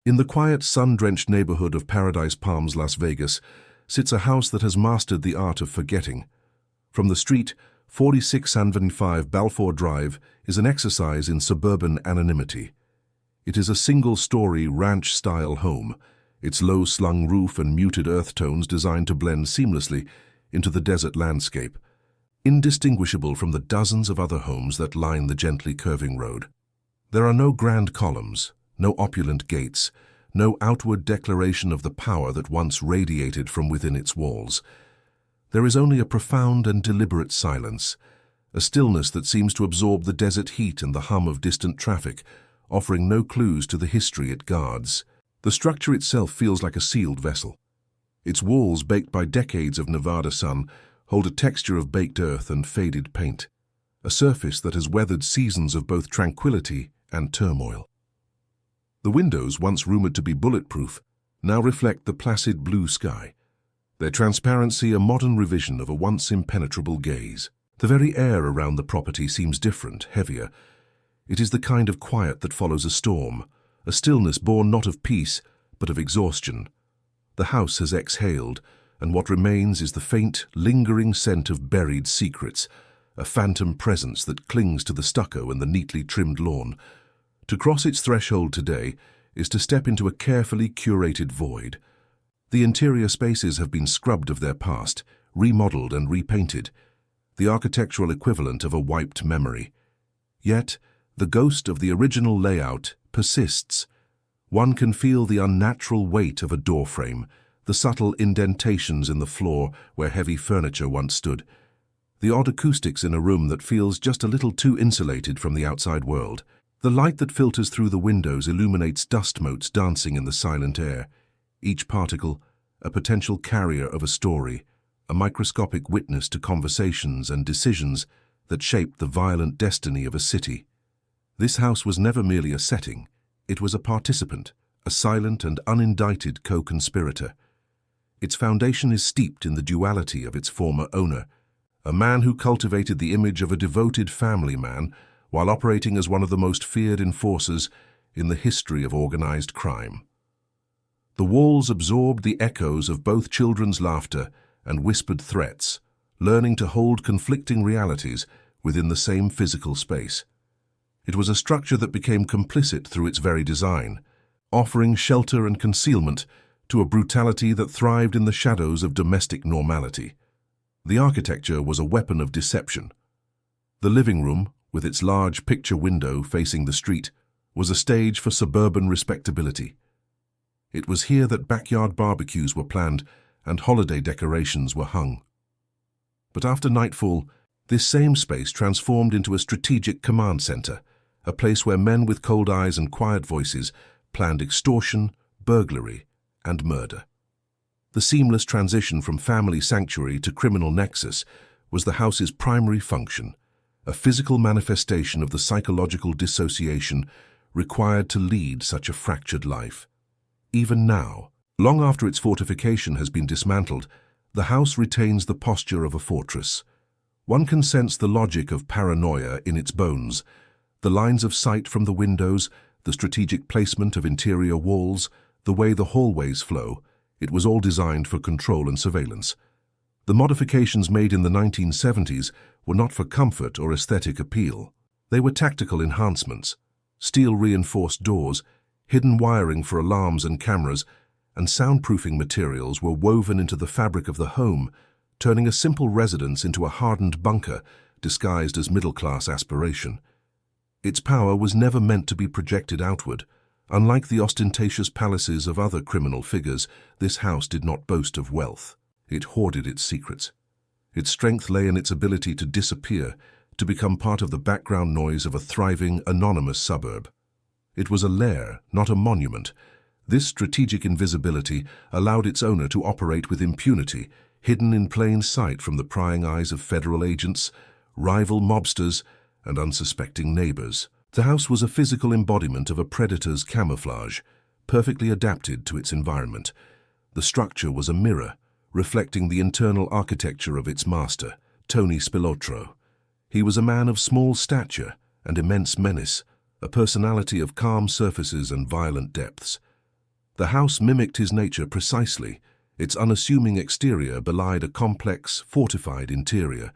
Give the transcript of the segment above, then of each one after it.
In the quiet, sun-drenched neighborhood of Paradise Palms, Las Vegas, sits a house that has mastered the art of forgetting. From the street, 4675 Balfour Drive is an exercise in suburban anonymity. It is a single-story ranch-style home, its low-slung roof and muted earth tones designed to blend seamlessly into the desert landscape, indistinguishable from the dozens of other homes that line the gently curving road. There are no grand columns, no opulent gates, no outward declaration of the power that once radiated from within its walls. There is only a profound and deliberate silence, a stillness that seems to absorb the desert heat and the hum of distant traffic, offering no clues to the history it guards. The structure itself feels like a sealed vessel. Its walls, baked by decades of Nevada sun, hold a texture of baked earth and faded paint, a surface that has weathered seasons of both tranquility and turmoil. The windows, once rumored to be bulletproof, now reflect the placid blue sky, their transparency a modern revision of a once impenetrable gaze. The very air around the property seems different, heavier. It is the kind of quiet that follows a storm, a stillness born not of peace, but of exhaustion. The house has exhaled, and what remains is the faint, lingering scent of buried secrets, a phantom presence that clings to the stucco and the neatly trimmed lawn. To cross its threshold today is to step into a carefully curated void. The interior spaces have been scrubbed of their past, remodeled and repainted, the architectural equivalent of a wiped memory. Yet, the ghost of the original layout persists. One can feel the unnatural weight of a doorframe, the subtle indentations in the floor where heavy furniture once stood, the odd acoustics in a room that feels just a little too insulated from the outside world. The light that filters through the windows illuminates dust motes dancing in the silent air, each particle a potential carrier of a story, a microscopic witness to conversations and decisions that shaped the violent destiny of a city. This house was never merely a setting, it was a participant, a silent and unindicted co-conspirator. Its foundation is steeped in the duality of its former owner, a man who cultivated the image of a devoted family man while operating as one of the most feared enforcers in the history of organized crime. The walls absorbed the echoes of both children's laughter and whispered threats, learning to hold conflicting realities within the same physical space. It was a structure that became complicit through its very design, offering shelter and concealment to a brutality that thrived in the shadows of domestic normality. The architecture was a weapon of deception. The living room, with its large picture window facing the street, was a stage for suburban respectability. It was here that backyard barbecues were planned and holiday decorations were hung. But after nightfall, this same space transformed into a strategic command center, a place where men with cold eyes and quiet voices planned extortion, burglary, and murder. The seamless transition from family sanctuary to criminal nexus was the house's primary function, a physical manifestation of the psychological dissociation required to lead such a fractured life. Even now, long after its fortification has been dismantled, the house retains the posture of a fortress. One can sense the logic of paranoia in its bones, the lines of sight from the windows, the strategic placement of interior walls, the way the hallways flow. It was all designed for control and surveillance. The modifications made in the 1970s were not for comfort or aesthetic appeal. They were tactical enhancements. Steel-reinforced doors, hidden wiring for alarms and cameras, and soundproofing materials were woven into the fabric of the home, turning a simple residence into a hardened bunker disguised as middle-class aspiration. Its power was never meant to be projected outward. Unlike the ostentatious palaces of other criminal figures, this house did not boast of wealth. It hoarded its secrets. Its strength lay in its ability to disappear, to become part of the background noise of a thriving, anonymous suburb. It was a lair, not a monument. This strategic invisibility allowed its owner to operate with impunity, hidden in plain sight from the prying eyes of federal agents, rival mobsters, and unsuspecting neighbors. The house was a physical embodiment of a predator's camouflage, perfectly adapted to its environment. The structure was a mirror, reflecting the internal architecture of its master, Tony Spilotro. He was a man of small stature and immense menace, a personality of calm surfaces and violent depths. The house mimicked his nature precisely. Its unassuming exterior belied a complex, fortified interior,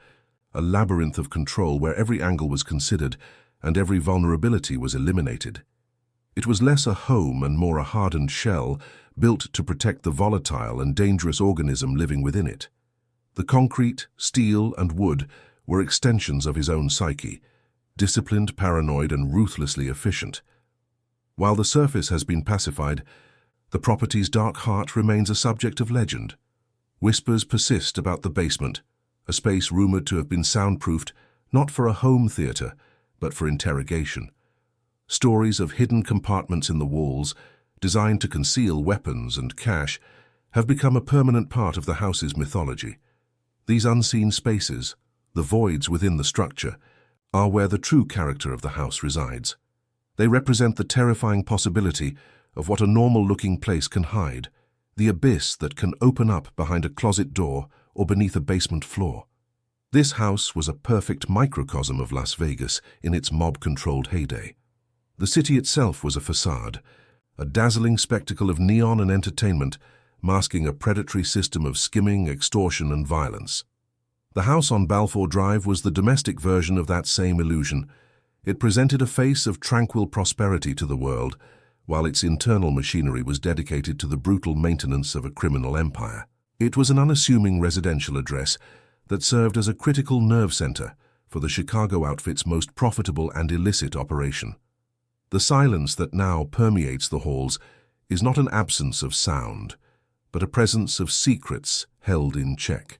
a labyrinth of control where every angle was considered and every vulnerability was eliminated. It was less a home and more a hardened shell, built to protect the volatile and dangerous organism living within it. The concrete, steel, and wood were extensions of his own psyche, disciplined, paranoid, and ruthlessly efficient. While the surface has been pacified, the property's dark heart remains a subject of legend. Whispers persist about the basement, a space rumored to have been soundproofed not for a home theater, but for interrogation. Stories of hidden compartments in the walls, designed to conceal weapons and cash, have become a permanent part of the house's mythology. These unseen spaces, the voids within the structure, are where the true character of the house resides. They represent the terrifying possibility of what a normal-looking place can hide, the abyss that can open up behind a closet door or beneath a basement floor. This house was a perfect microcosm of Las Vegas in its mob-controlled heyday. The city itself was a facade, a dazzling spectacle of neon and entertainment, masking a predatory system of skimming, extortion, and violence. The house on Balfour Drive was the domestic version of that same illusion. It presented a face of tranquil prosperity to the world, while its internal machinery was dedicated to the brutal maintenance of a criminal empire. It was an unassuming residential address that served as a critical nerve center for the Chicago outfit's most profitable and illicit operation. The silence that now permeates the halls is not an absence of sound, but a presence of secrets held in check.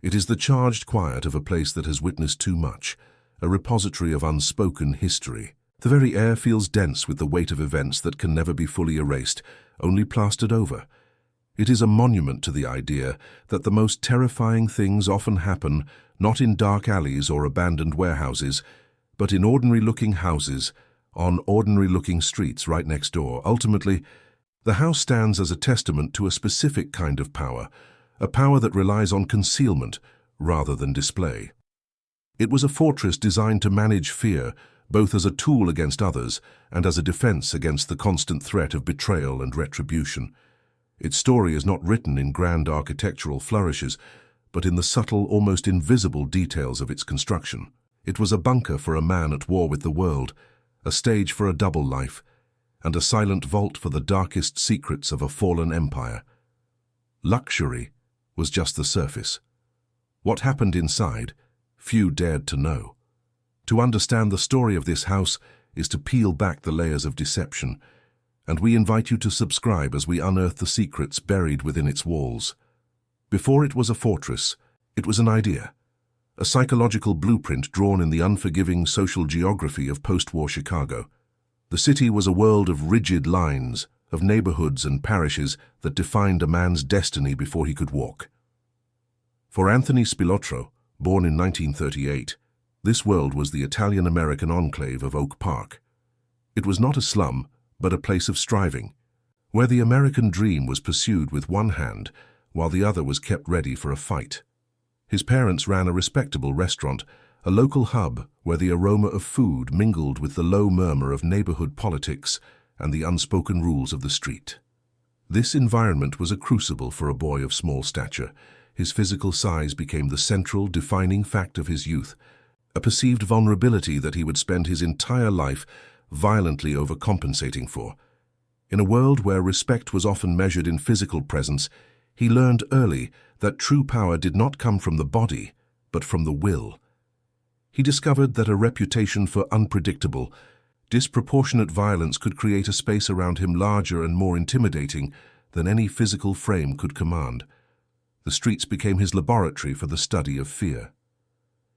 It is the charged quiet of a place that has witnessed too much, a repository of unspoken history. The very air feels dense with the weight of events that can never be fully erased, only plastered over. It is a monument to the idea that the most terrifying things often happen not in dark alleys or abandoned warehouses, but in ordinary-looking houses, on ordinary-looking streets right next door. Ultimately, the house stands as a testament to a specific kind of power, a power that relies on concealment rather than display. It was a fortress designed to manage fear, both as a tool against others and as a defense against the constant threat of betrayal and retribution. Its story is not written in grand architectural flourishes, but in the subtle, almost invisible details of its construction. It was a bunker for a man at war with the world, a stage for a double life, and a silent vault for the darkest secrets of a fallen empire. Luxury was just the surface. What happened inside, few dared to know. To understand the story of this house is to peel back the layers of deception, and we invite you to subscribe as we unearth the secrets buried within its walls. Before it was a fortress, it was an idea, a psychological blueprint drawn in the unforgiving social geography of post-war Chicago. The city was a world of rigid lines, of neighborhoods and parishes that defined a man's destiny before he could walk. For Anthony Spilotro, born in 1938, this world was the Italian-American enclave of Oak Park. It was not a slum, but a place of striving, where the American dream was pursued with one hand, while the other was kept ready for a fight. His parents ran a respectable restaurant, a local hub where the aroma of food mingled with the low murmur of neighborhood politics and the unspoken rules of the street. This environment was a crucible for a boy of small stature. His physical size became the central, defining fact of his youth, a perceived vulnerability that he would spend his entire life violently overcompensating for. In a world where respect was often measured in physical presence, he learned early that true power did not come from the body, but from the will. He discovered that a reputation for unpredictable, disproportionate violence could create a space around him larger and more intimidating than any physical frame could command. The streets became his laboratory for the study of fear.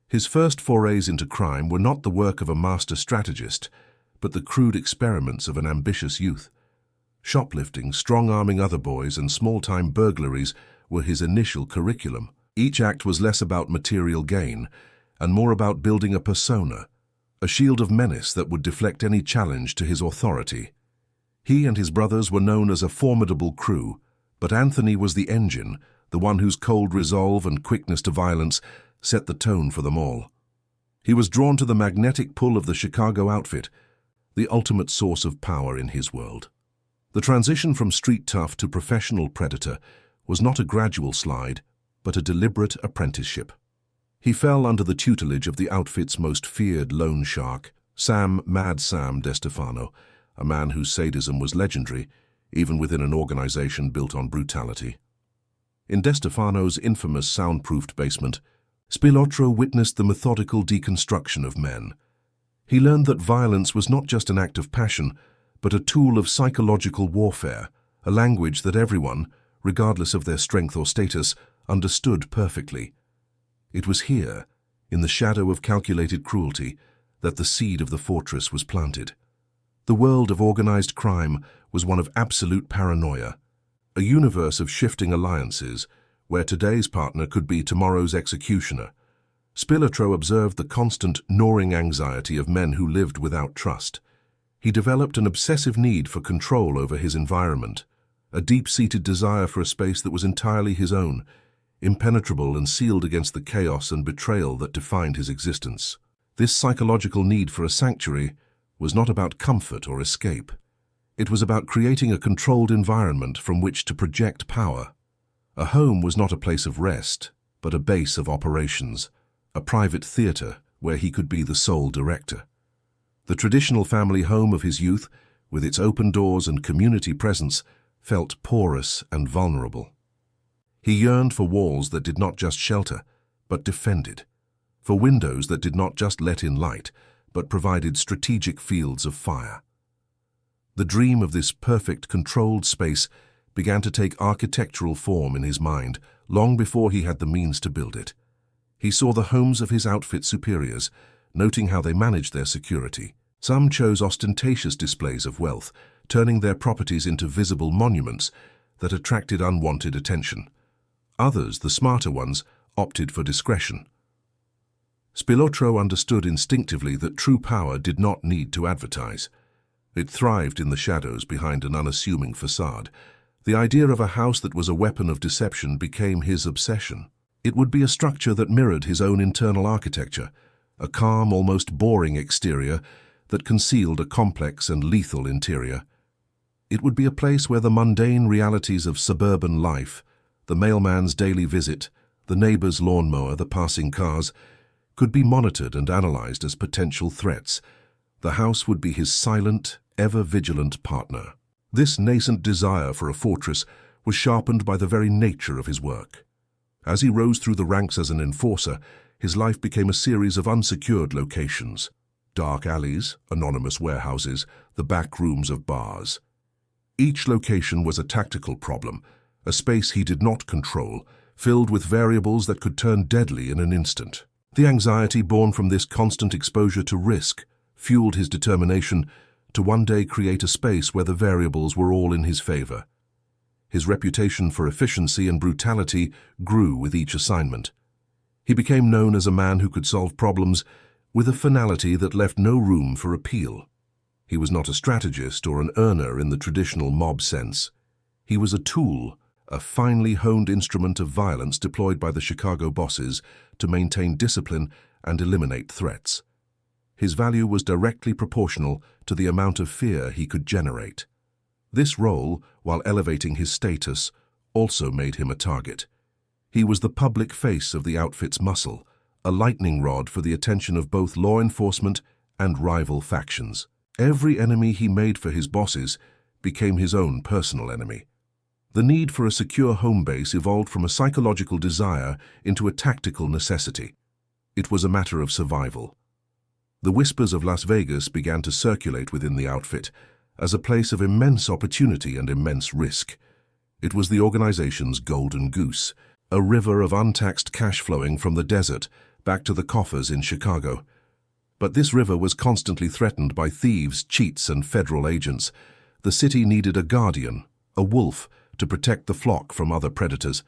His first forays into crime were not the work of a master strategist, but the crude experiments of an ambitious youth. Shoplifting, strong-arming other boys, and small-time burglaries were his initial curriculum. Each act was less about material gain and more about building a persona, a shield of menace that would deflect any challenge to his authority. He and his brothers were known as a formidable crew, but Anthony was the engine, the one whose cold resolve and quickness to violence set the tone for them all. He was drawn to the magnetic pull of the Chicago outfit, the ultimate source of power in his world. The transition from street tough to professional predator was not a gradual slide, but a deliberate apprenticeship. He fell under the tutelage of the outfit's most feared loan shark, Mad Sam DeStefano, a man whose sadism was legendary, even within an organization built on brutality. In DeStefano's infamous soundproofed basement, Spilotro witnessed the methodical deconstruction of men. He learned that violence was not just an act of passion, but a tool of psychological warfare, a language that everyone, regardless of their strength or status, understood perfectly. It was here, in the shadow of calculated cruelty, that the seed of the fortress was planted. The world of organized crime was one of absolute paranoia, a universe of shifting alliances, where today's partner could be tomorrow's executioner. Spilotro observed the constant, gnawing anxiety of men who lived without trust. He developed an obsessive need for control over his environment, a deep-seated desire for a space that was entirely his own, impenetrable and sealed against the chaos and betrayal that defined his existence. This psychological need for a sanctuary was not about comfort or escape. It was about creating a controlled environment from which to project power. A home was not a place of rest, but a base of operations, a private theater where he could be the sole director. The traditional family home of his youth, with its open doors and community presence, felt porous and vulnerable. He yearned for walls that did not just shelter, but defended, for windows that did not just let in light, but provided strategic fields of fire. The dream of this perfect, controlled space began to take architectural form in his mind long before he had the means to build it. He saw the homes of his outfit superiors, noting how they managed their security. Some chose ostentatious displays of wealth, turning their properties into visible monuments that attracted unwanted attention. Others, the smarter ones, opted for discretion. Spilotro understood instinctively that true power did not need to advertise. It thrived in the shadows behind an unassuming facade. The idea of a house that was a weapon of deception became his obsession. It would be a structure that mirrored his own internal architecture, a calm, almost boring exterior that concealed a complex and lethal interior. It would be a place where the mundane realities of suburban life, the mailman's daily visit, the neighbor's lawnmower, the passing cars, could be monitored and analyzed as potential threats. The house would be his silent, ever-vigilant partner. This nascent desire for a fortress was sharpened by the very nature of his work. As he rose through the ranks as an enforcer, his life became a series of unsecured locations. Dark alleys, anonymous warehouses, the back rooms of bars. Each location was a tactical problem, a space he did not control, filled with variables that could turn deadly in an instant. The anxiety born from this constant exposure to risk fueled his determination to one day create a space where the variables were all in his favor. His reputation for efficiency and brutality grew with each assignment. He became known as a man who could solve problems with a finality that left no room for appeal. He was not a strategist or an earner in the traditional mob sense. He was a tool, a finely honed instrument of violence deployed by the Chicago bosses to maintain discipline and eliminate threats. His value was directly proportional to the amount of fear he could generate. This role, while elevating his status, also made him a target. He was the public face of the outfit's muscle, a lightning rod for the attention of both law enforcement and rival factions. Every enemy he made for his bosses became his own personal enemy. The need for a secure home base evolved from a psychological desire into a tactical necessity. It was a matter of survival. The whispers of Las Vegas began to circulate within the outfit as a place of immense opportunity and immense risk. It was the organization's golden goose, a river of untaxed cash flowing from the desert back to the coffers in Chicago. But this river was constantly threatened by thieves, cheats, and federal agents. The city needed a guardian, a wolf, to protect the flock from other predators.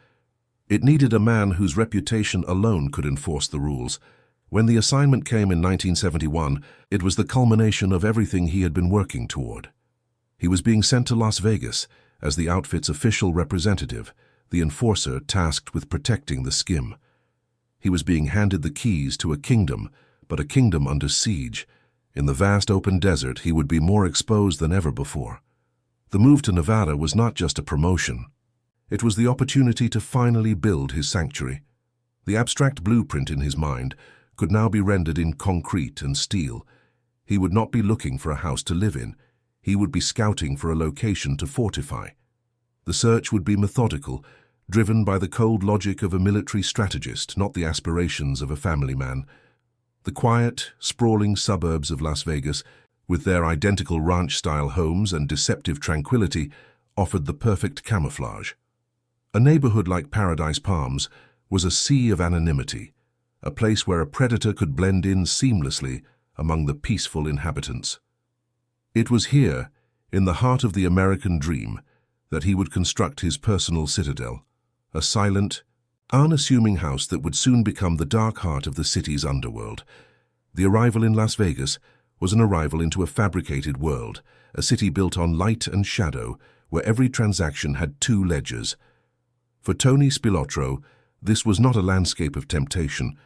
It needed a man whose reputation alone could enforce the rules. When the assignment came in 1971, it was the culmination of everything he had been working toward. He was being sent to Las Vegas as the outfit's official representative, the enforcer tasked with protecting the skim. He was being handed the keys to a kingdom, but a kingdom under siege. In the vast open desert, he would be more exposed than ever before. The move to Nevada was not just a promotion. It was the opportunity to finally build his sanctuary. The abstract blueprint in his mind could now be rendered in concrete and steel. He would not be looking for a house to live in. He would be scouting for a location to fortify. The search would be methodical, driven by the cold logic of a military strategist, not the aspirations of a family man. The quiet, sprawling suburbs of Las Vegas, with their identical ranch-style homes and deceptive tranquility, offered the perfect camouflage. A neighborhood like Paradise Palms was a sea of anonymity, a place where a predator could blend in seamlessly among the peaceful inhabitants. It was here, in the heart of the American dream, that he would construct his personal citadel, a silent, unassuming house that would soon become the dark heart of the city's underworld. The arrival in Las Vegas was an arrival into a fabricated world, a city built on light and shadow, where every transaction had two ledgers. For Tony Spilotro, this was not a landscape of temptation,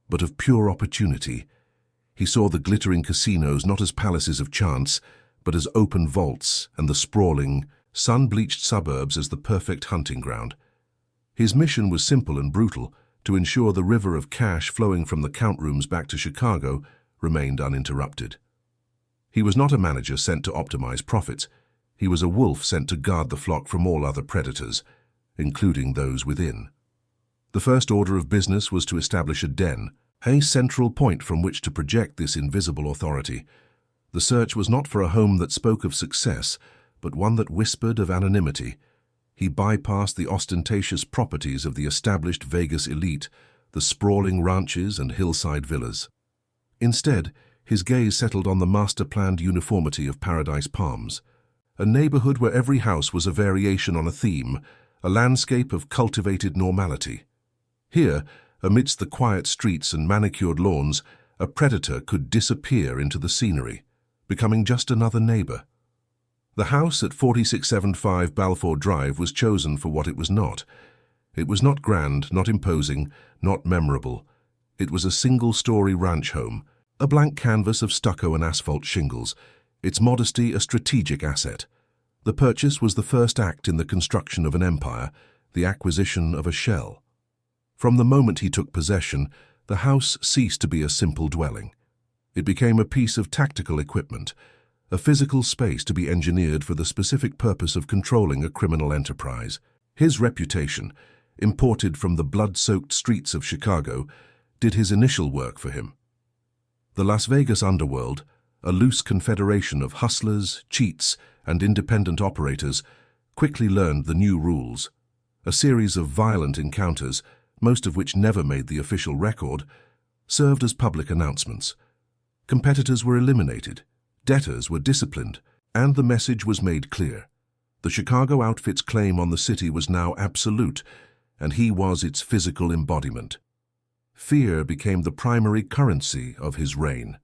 but of pure opportunity. He saw the glittering casinos not as palaces of chance, but as open vaults, and the sprawling, sun-bleached suburbs as the perfect hunting ground. His mission was simple and brutal: to ensure the river of cash flowing from the count rooms back to Chicago remained uninterrupted. He was not a manager sent to optimize profits. He was a wolf sent to guard the flock from all other predators, including those within. The first order of business was to establish a den, a central point from which to project this invisible authority. The search was not for a home that spoke of success, but one that whispered of anonymity. He bypassed the ostentatious properties of the established Vegas elite, the sprawling ranches and hillside villas. Instead, his gaze settled on the master-planned uniformity of Paradise Palms, a neighborhood where every house was a variation on a theme, a landscape of cultivated normality. Here, amidst the quiet streets and manicured lawns, a predator could disappear into the scenery, becoming just another neighbor. The house at 4675 Balfour Drive was chosen for what it was not. It was not grand, not imposing, not memorable. It was a single-story ranch home, a blank canvas of stucco and asphalt shingles, its modesty a strategic asset. The purchase was the first act in the construction of an empire, the acquisition of a shell. From the moment he took possession, the house ceased to be a simple dwelling. It became a piece of tactical equipment, a physical space to be engineered for the specific purpose of controlling a criminal enterprise. His reputation, imported from the blood-soaked streets of Chicago, did his initial work for him. The Las Vegas underworld, a loose confederation of hustlers, cheats, and independent operators, quickly learned the new rules. A series of violent encounters, most of which never made the official record, served as public announcements. Competitors were eliminated, debtors were disciplined, and the message was made clear. The Chicago outfit's claim on the city was now absolute, and he was its physical embodiment. Fear became the primary currency of his reign.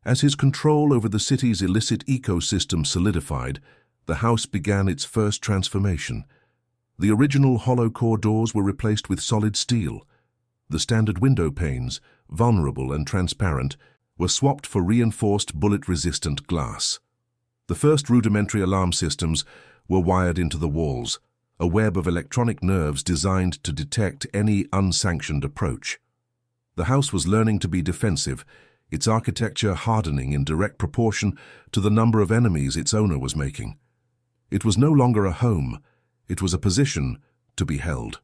As his control over the city's illicit ecosystem solidified, the house began its first transformation. The original hollow core doors were replaced with solid steel. The standard window panes, vulnerable and transparent, were swapped for reinforced bullet-resistant glass. The first rudimentary alarm systems were wired into the walls, a web of electronic nerves designed to detect any unsanctioned approach. The house was learning to be defensive, its architecture hardening in direct proportion to the number of enemies its owner was making. It was no longer a home, it was a position to be held.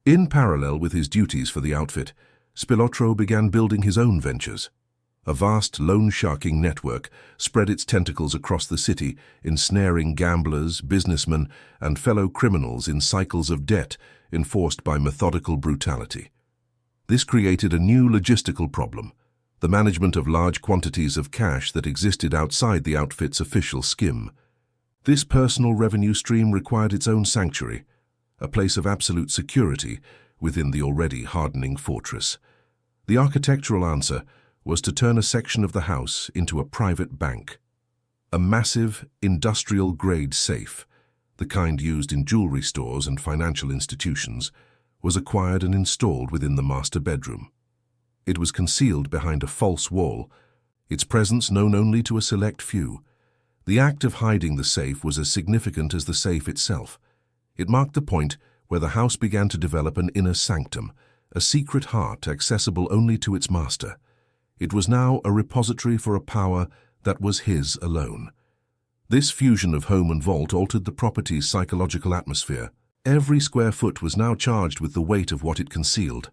In parallel with his duties for the outfit, Spilotro began building his own ventures. A vast loan-sharking network spread its tentacles across the city, ensnaring gamblers, businessmen, and fellow criminals in cycles of debt enforced by methodical brutality. This created a new logistical problem, the management of large quantities of cash that existed outside the outfit's official skim. This personal revenue stream required its own sanctuary, a place of absolute security within the already hardening fortress. The architectural answer was to turn a section of the house into a private bank. A massive, industrial-grade safe, the kind used in jewelry stores and financial institutions, was acquired and installed within the master bedroom. It was concealed behind a false wall, its presence known only to a select few. The act of hiding the safe was as significant as the safe itself. It marked the point where the house began to develop an inner sanctum, a secret heart accessible only to its master. It was now a repository for a power that was his alone. This fusion of home and vault altered the property's psychological atmosphere. Every square foot was now charged with the weight of what it concealed.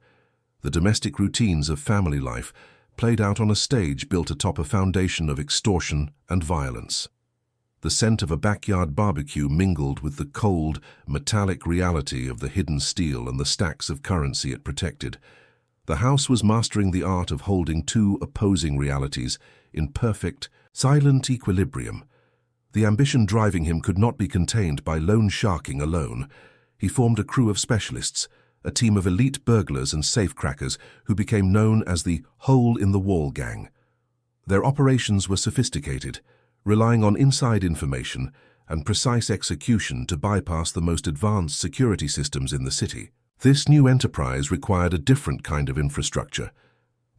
The domestic routines of family life played out on a stage built atop a foundation of extortion and violence. The scent of a backyard barbecue mingled with the cold, metallic reality of the hidden steel and the stacks of currency it protected. The house was mastering the art of holding two opposing realities in perfect, silent equilibrium. The ambition driving him could not be contained by loan sharking alone. He formed a crew of specialists, a team of elite burglars and safecrackers who became known as the hole-in-the-wall gang. Their operations were sophisticated, relying on inside information and precise execution to bypass the most advanced security systems in the city. This new enterprise required a different kind of infrastructure.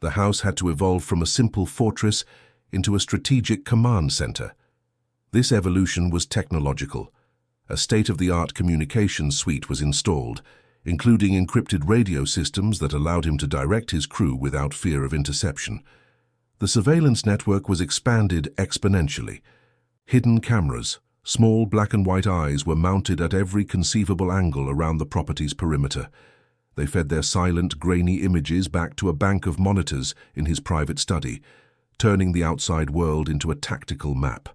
The house had to evolve from a simple fortress into a strategic command center. This evolution was technological. A state-of-the-art communications suite was installed, including encrypted radio systems that allowed him to direct his crew without fear of interception. The surveillance network was expanded exponentially. Hidden cameras, small black and white eyes, were mounted at every conceivable angle around the property's perimeter. They fed their silent, grainy images back to a bank of monitors in his private study, turning the outside world into a tactical map.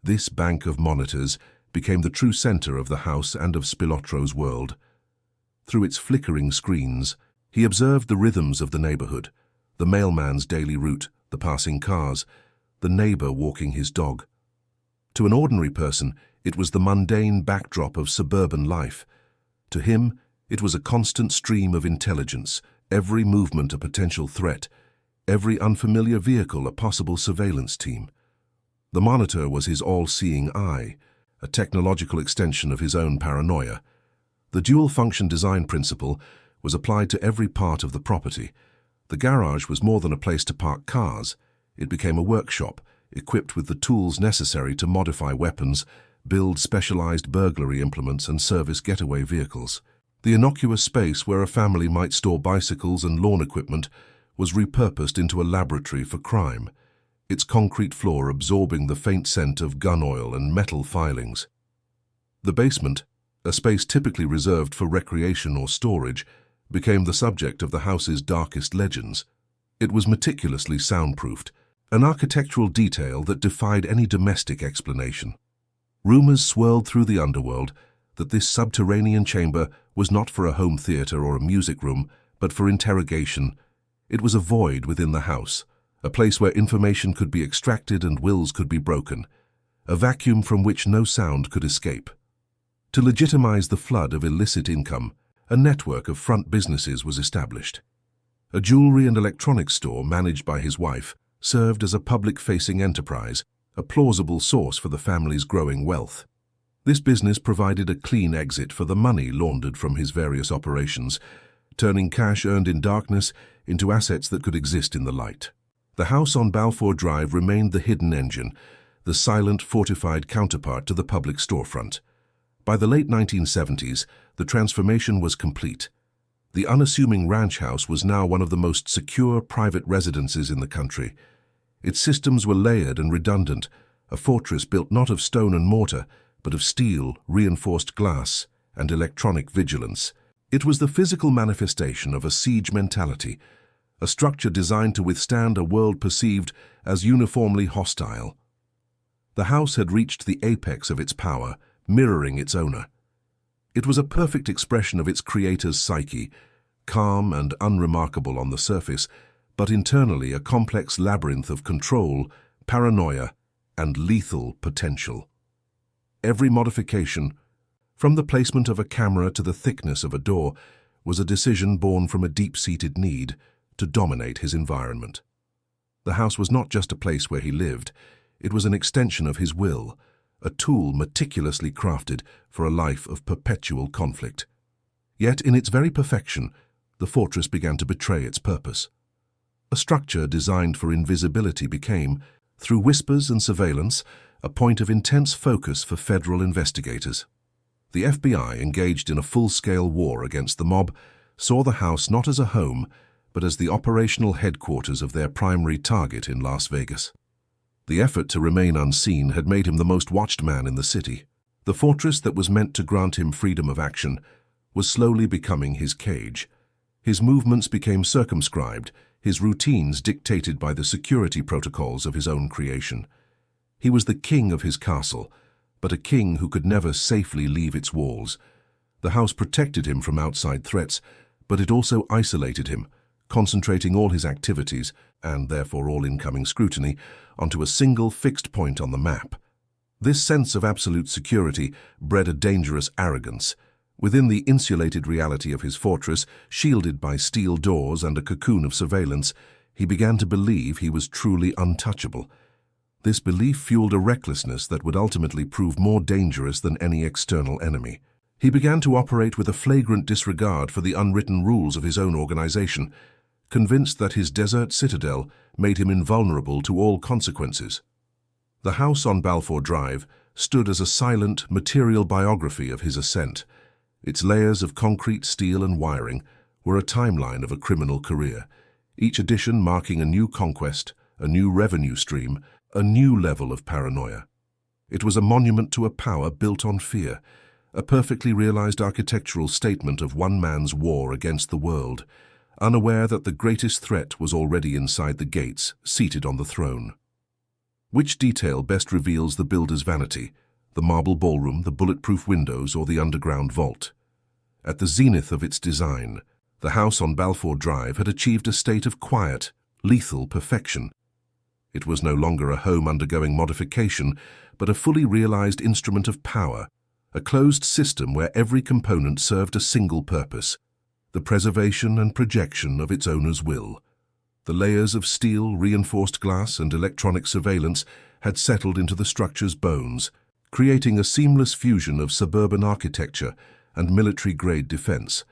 This bank of monitors became the true center of the house and of Spilotro's world. Through its flickering screens, he observed the rhythms of the neighborhood, the mailman's daily route, the passing cars, the neighbor walking his dog. To an ordinary person, it was the mundane backdrop of suburban life. To him, it was a constant stream of intelligence, every movement a potential threat, every unfamiliar vehicle a possible surveillance team. The monitor was his all-seeing eye, a technological extension of his own paranoia. The dual-function design principle was applied to every part of the property. The garage was more than a place to park cars. It became a workshop, equipped with the tools necessary to modify weapons, build specialized burglary implements, and service getaway vehicles. The innocuous space where a family might store bicycles and lawn equipment was repurposed into a laboratory for crime, its concrete floor absorbing the faint scent of gun oil and metal filings. The basement, a space typically reserved for recreation or storage, became the subject of the house's darkest legends. It was meticulously soundproofed, an architectural detail that defied any domestic explanation. Rumors swirled through the underworld that this subterranean chamber was not for a home theater or a music room, but for interrogation. It was a void within the house, a place where information could be extracted and wills could be broken, a vacuum from which no sound could escape. To legitimize the flood of illicit income, a network of front businesses was established. A jewelry and electronics store managed by his wife served as a public-facing enterprise, a plausible source for the family's growing wealth. This business provided a clean exit for the money laundered from his various operations, turning cash earned in darkness into assets that could exist in the light. The house on Balfour Drive remained the hidden engine, the silent, fortified counterpart to the public storefront. By the late 1970s, the transformation was complete. The unassuming ranch house was now one of the most secure private residences in the country. Its systems were layered and redundant, a fortress built not of stone and mortar, but of steel, reinforced glass, and electronic vigilance. It was the physical manifestation of a siege mentality, a structure designed to withstand a world perceived as uniformly hostile. The house had reached the apex of its power, mirroring its owner. It was a perfect expression of its creator's psyche, calm and unremarkable on the surface, but internally a complex labyrinth of control, paranoia, and lethal potential. Every modification, from the placement of a camera to the thickness of a door, was a decision born from a deep-seated need to dominate his environment. The house was not just a place where he lived, it was an extension of his will, a tool meticulously crafted for a life of perpetual conflict. Yet in its very perfection, the fortress began to betray its purpose. A structure designed for invisibility became, through whispers and surveillance, a point of intense focus for federal investigators. The FBI, engaged in a full-scale war against the mob, saw the house not as a home, but as the operational headquarters of their primary target in Las Vegas. The effort to remain unseen had made him the most watched man in the city. The fortress that was meant to grant him freedom of action was slowly becoming his cage. His movements became circumscribed, his routines dictated by the security protocols of his own creation. He was the king of his castle, but a king who could never safely leave its walls. The house protected him from outside threats, but it also isolated him, concentrating all his activities, and therefore all incoming scrutiny, onto a single fixed point on the map. This sense of absolute security bred a dangerous arrogance. Within the insulated reality of his fortress, shielded by steel doors and a cocoon of surveillance, he began to believe he was truly untouchable. This belief fueled a recklessness that would ultimately prove more dangerous than any external enemy. He began to operate with a flagrant disregard for the unwritten rules of his own organization, convinced that his desert citadel made him invulnerable to all consequences. The house on Balfour Drive stood as a silent, material biography of his ascent. Its layers of concrete, steel, and wiring were a timeline of a criminal career, each addition marking a new conquest, a new revenue stream, a new level of paranoia. It was a monument to a power built on fear, a perfectly realized architectural statement of one man's war against the world, unaware that the greatest threat was already inside the gates, seated on the throne. Which detail best reveals the builder's vanity? The marble ballroom, the bulletproof windows, or the underground vault? At the zenith of its design, the house on Balfour Drive had achieved a state of quiet, lethal perfection. It was no longer a home undergoing modification, but a fully realized instrument of power, a closed system where every component served a single purpose: the preservation and projection of its owner's will. The layers of steel, reinforced glass, and electronic surveillance had settled into the structure's bones, creating a seamless fusion of suburban architecture and military-grade defense.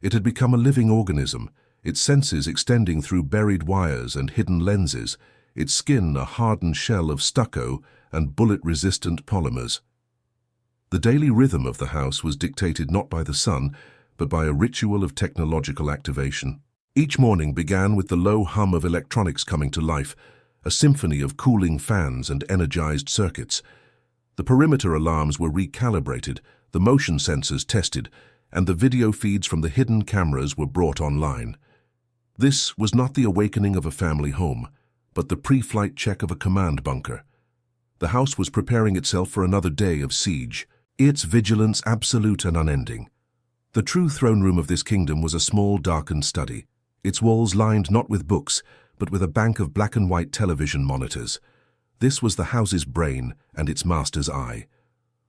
It had become a living organism, its senses extending through buried wires and hidden lenses, its skin a hardened shell of stucco and bullet-resistant polymers. The daily rhythm of the house was dictated not by the sun, but by a ritual of technological activation. Each morning began with the low hum of electronics coming to life, a symphony of cooling fans and energized circuits. The perimeter alarms were recalibrated, the motion sensors tested, and the video feeds from the hidden cameras were brought online. This was not the awakening of a family home, but the pre-flight check of a command bunker. The house was preparing itself for another day of siege, its vigilance absolute and unending. The true throne room of this kingdom was a small, darkened study, its walls lined not with books, but with a bank of black and white television monitors. This was the house's brain and its master's eye.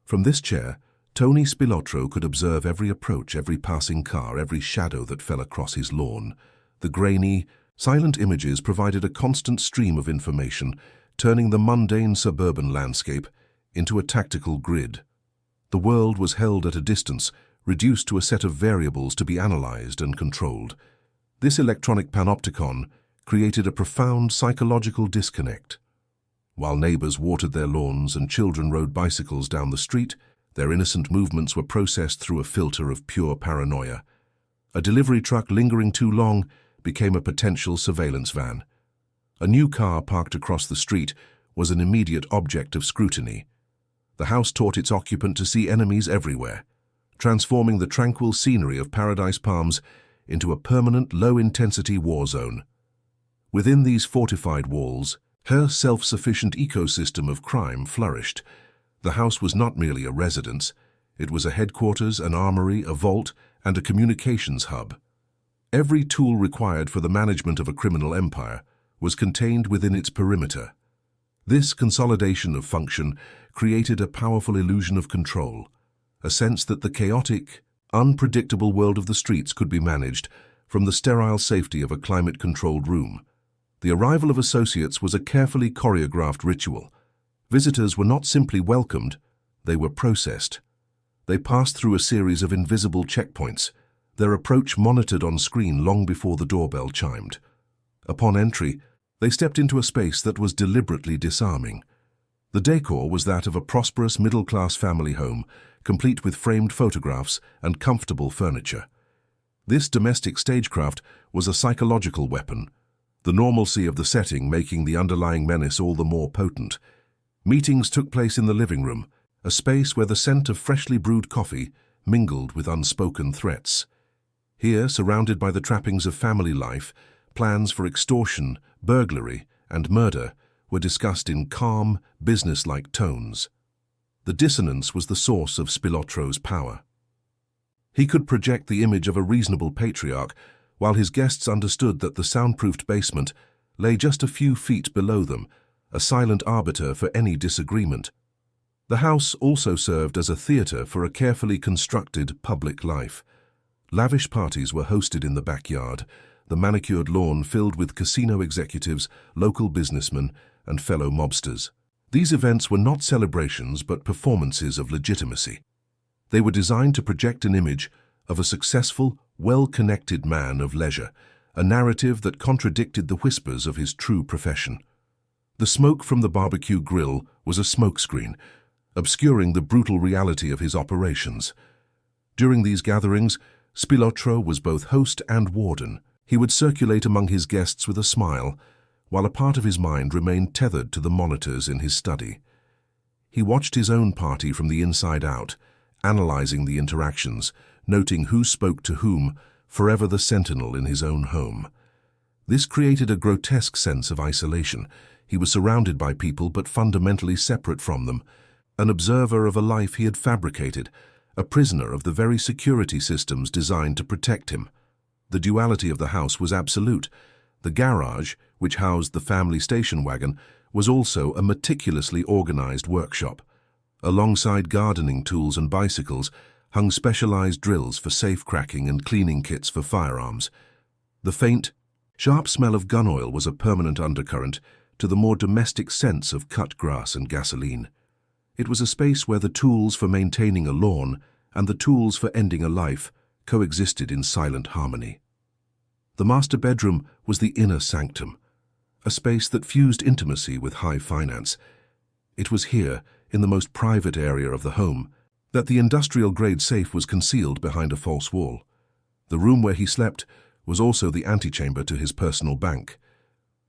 From this chair, Tony Spilotro could observe every approach, every passing car, every shadow that fell across his lawn. The grainy, silent images provided a constant stream of information, turning the mundane suburban landscape into a tactical grid. The world was held at a distance, reduced to a set of variables to be analyzed and controlled. This electronic panopticon created a profound psychological disconnect. While neighbors watered their lawns and children rode bicycles down the street, their innocent movements were processed through a filter of pure paranoia. A delivery truck lingering too long became a potential surveillance van. A new car parked across the street was an immediate object of scrutiny. The house taught its occupant to see enemies everywhere, transforming the tranquil scenery of Paradise Palms into a permanent low-intensity war zone. Within these fortified walls, her self-sufficient ecosystem of crime flourished. The house was not merely a residence, it was a headquarters, an armory, a vault, and a communications hub. Every tool required for the management of a criminal empire was contained within its perimeter. This consolidation of function created a powerful illusion of control, a sense that the chaotic, unpredictable world of the streets could be managed from the sterile safety of a climate-controlled room. The arrival of associates was a carefully choreographed ritual. Visitors were not simply welcomed, they were processed. They passed through a series of invisible checkpoints, their approach monitored on screen long before the doorbell chimed. Upon entry, they stepped into a space that was deliberately disarming. The The decor was that of a prosperous middle-class family home, complete with framed photographs and comfortable furniture. This domestic stagecraft was a psychological weapon, the normalcy of the setting making the underlying menace all the more potent. Meetings took place in the living room, a space where the scent of freshly brewed coffee mingled with unspoken threats. Here, surrounded by the trappings of family life, plans for extortion, burglary, and murder were discussed in calm, business-like tones. The dissonance was the source of Spilotro's power. He could project the image of a reasonable patriarch, while his guests understood that the soundproofed basement lay just a few feet below them, a silent arbiter for any disagreement. The house also served as a theater for a carefully constructed public life. Lavish parties were hosted in the backyard, the manicured lawn filled with casino executives, local businessmen, and fellow mobsters. These events were not celebrations but performances of legitimacy. They were designed to project an image of a successful, well-connected man of leisure, a narrative that contradicted the whispers of his true profession. The smoke from the barbecue grill was a smokescreen, obscuring the brutal reality of his operations. During these gatherings, Spilotro was both host and warden. He would circulate among his guests with a smile, while a part of his mind remained tethered to the monitors in his study. He watched his own party from the inside out, analyzing the interactions, noting who spoke to whom, forever the sentinel in his own home. This created a grotesque sense of isolation. He was surrounded by people but fundamentally separate from them, an observer of a life he had fabricated, a prisoner of the very security systems designed to protect him. The duality of the house was absolute. The garage, which housed the family station wagon, was also a meticulously organized workshop. Alongside gardening tools and bicycles hung specialized drills for safe cracking and cleaning kits for firearms. The faint, sharp smell of gun oil was a permanent undercurrent to the more domestic sense of cut grass and gasoline. It was a space where the tools for maintaining a lawn and the tools for ending a life coexisted in silent harmony. The master bedroom was the inner sanctum, a space that fused intimacy with high finance. It was here, in the most private area of the home, that the industrial-grade safe was concealed behind a false wall. The room where he slept was also the antechamber to his personal bank.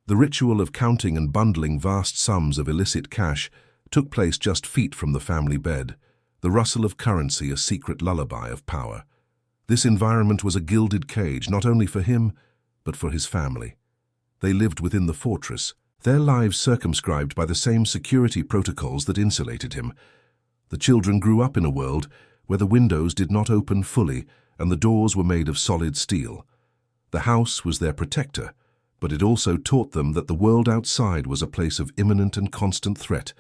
The ritual of counting and bundling vast sums of illicit cash took place just feet from the family bed, the rustle of currency a secret lullaby of power. This environment was a gilded cage not only for him, but for his family. They lived within the fortress, their lives circumscribed by the same security protocols that insulated him. The children grew up in a world where the windows did not open fully and the doors were made of solid steel. The house was their protector, but it also taught them that the world outside was a place of imminent and constant threat,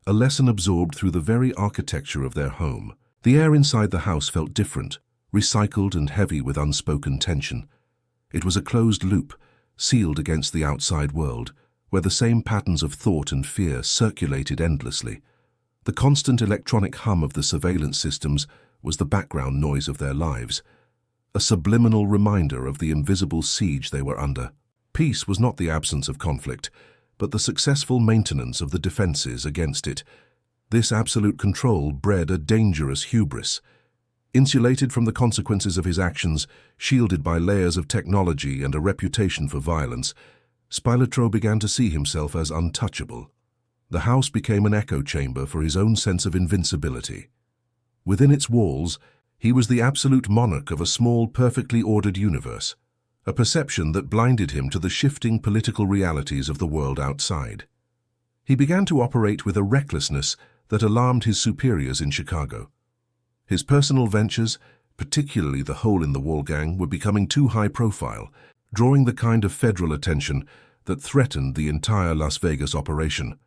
a lesson absorbed through the very architecture of their home. The air inside the house felt different, recycled and heavy with unspoken tension. It was a closed loop, sealed against the outside world, where the same patterns of thought and fear circulated endlessly. The constant electronic hum of the surveillance systems was the background noise of their lives, a subliminal reminder of the invisible siege they were under. Peace was not the absence of conflict, but the successful maintenance of the defenses against it. This absolute control bred a dangerous hubris. Insulated from the consequences of his actions, shielded by layers of technology and a reputation for violence, Spilotro began to see himself as untouchable. The house became an echo chamber for his own sense of invincibility. Within its walls, he was the absolute monarch of a small, perfectly ordered universe, a perception that blinded him to the shifting political realities of the world outside. He began to operate with a recklessness that alarmed his superiors in Chicago. His personal ventures, particularly the hole-in-the-wall gang, were becoming too high profile, drawing the kind of federal attention that threatened the entire Las Vegas operation.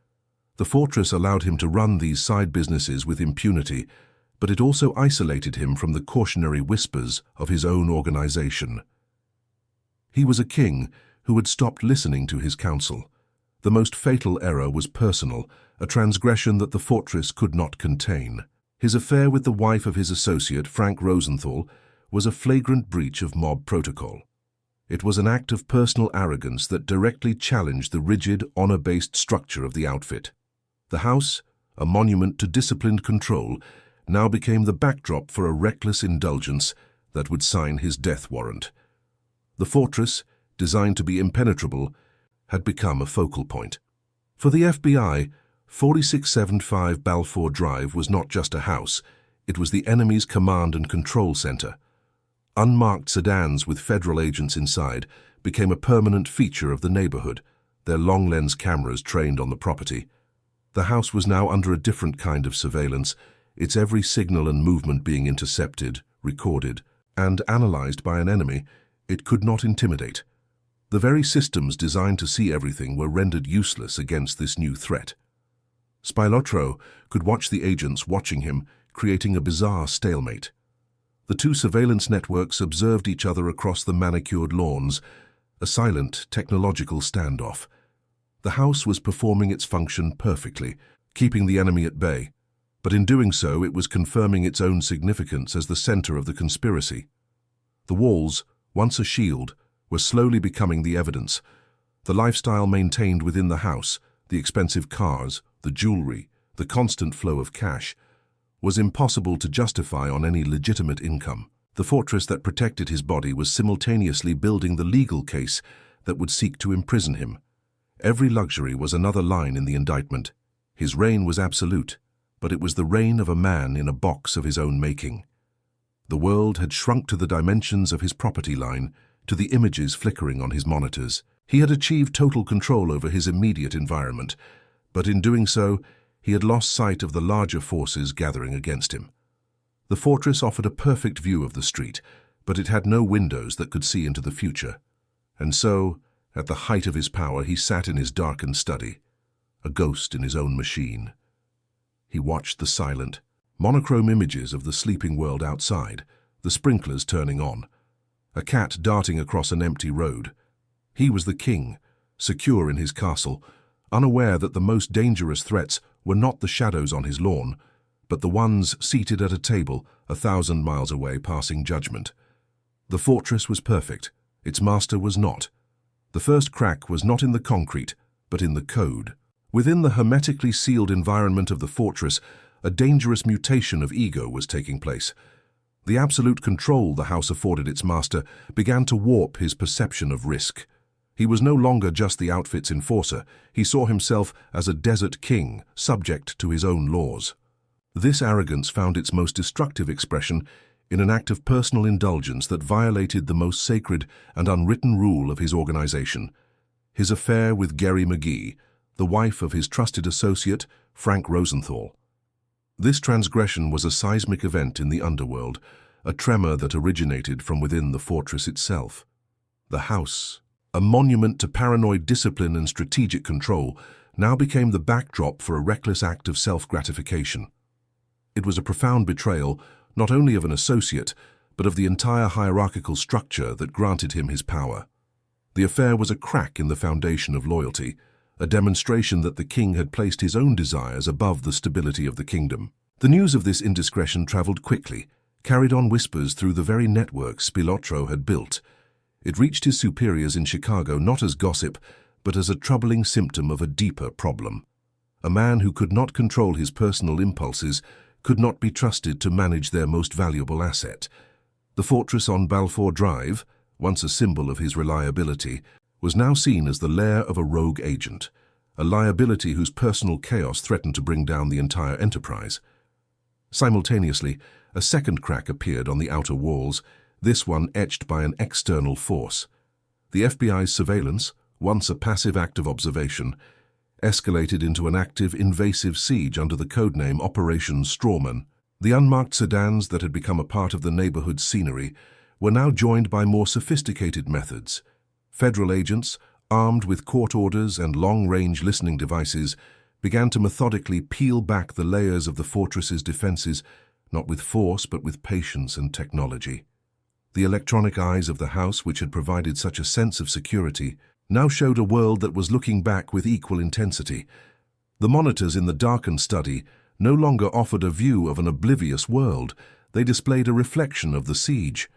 The fortress allowed him to run these side businesses with impunity, but it also isolated him from the cautionary whispers of his own organization. He was a king who had stopped listening to his counsel. The most fatal error was personal, a transgression that the fortress could not contain. His affair with the wife of his associate, Frank Rosenthal, was a flagrant breach of mob protocol. It was an act of personal arrogance that directly challenged the rigid, honor-based structure of the outfit. The house, a monument to disciplined control, now became the backdrop for a reckless indulgence that would sign his death warrant. The fortress, designed to be impenetrable, had become a focal point. For the FBI, 4675 Balfour Drive was not just a house, it was the enemy's command and control center. Unmarked sedans with federal agents inside became a permanent feature of the neighborhood, their long-lens cameras trained on the property. The house was now under a different kind of surveillance, its every signal and movement being intercepted, recorded, and analyzed by an enemy it could not intimidate. The very systems designed to see everything were rendered useless against this new threat. Spilotro could watch the agents watching him, creating a bizarre stalemate. The two surveillance networks observed each other across the manicured lawns, a silent, technological standoff. The house was performing its function perfectly, keeping the enemy at bay, but in doing so it was confirming its own significance as the center of the conspiracy. The walls, once a shield, were slowly becoming the evidence. The lifestyle maintained within the house, the expensive cars, the jewelry, the constant flow of cash, was impossible to justify on any legitimate income. The fortress that protected his body was simultaneously building the legal case that would seek to imprison him. Every luxury was another line in the indictment. His reign was absolute, but it was the reign of a man in a box of his own making. The world had shrunk to the dimensions of his property line, to the images flickering on his monitors. He had achieved total control over his immediate environment, but in doing so, he had lost sight of the larger forces gathering against him. The fortress offered a perfect view of the street, but it had no windows that could see into the future. And so, at the height of his power, he sat in his darkened study, a ghost in his own machine. He watched the silent, monochrome images of the sleeping world outside, the sprinklers turning on, a cat darting across an empty road. He was the king, secure in his castle, unaware that the most dangerous threats were not the shadows on his lawn, but the ones seated at a table 1,000 miles away passing judgment. The fortress was perfect, its master was not. The first crack was not in the concrete, but in the code. Within the hermetically sealed environment of the fortress, a dangerous mutation of ego was taking place. The absolute control the house afforded its master began to warp his perception of risk. He was no longer just the outfit's enforcer. He saw himself as a desert king, subject to his own laws. This arrogance found its most destructive expression in an act of personal indulgence that violated the most sacred and unwritten rule of his organization: his affair with Gary McGee, the wife of his trusted associate, Frank Rosenthal. This transgression was a seismic event in the underworld, a tremor that originated from within the fortress itself. The house, a monument to paranoid discipline and strategic control, now became the backdrop for a reckless act of self-gratification. It was a profound betrayal, not only of an associate, but of the entire hierarchical structure that granted him his power. The affair was a crack in the foundation of loyalty, a demonstration that the king had placed his own desires above the stability of the kingdom. The news of this indiscretion traveled quickly, carried on whispers through the very network Spilotro had built. It reached his superiors in Chicago not as gossip, but as a troubling symptom of a deeper problem. A man who could not control his personal impulses could not be trusted to manage their most valuable asset. The fortress on Balfour Drive, once a symbol of his reliability, was now seen as the lair of a rogue agent, a liability whose personal chaos threatened to bring down the entire enterprise. Simultaneously, a second crack appeared on the outer walls, this one etched by an external force. The FBI's surveillance, once a passive act of observation, escalated into an active, invasive siege under the codename Operation Strawman. The unmarked sedans that had become a part of the neighborhood's scenery were now joined by more sophisticated methods. Federal agents, armed with court orders and long-range listening devices, began to methodically peel back the layers of the fortress's defenses, not with force but with patience and technology. The electronic eyes of the house, which had provided such a sense of security, now showed a world that was looking back with equal intensity. The monitors in the darkened study no longer offered a view of an oblivious world, they displayed a reflection of the siege.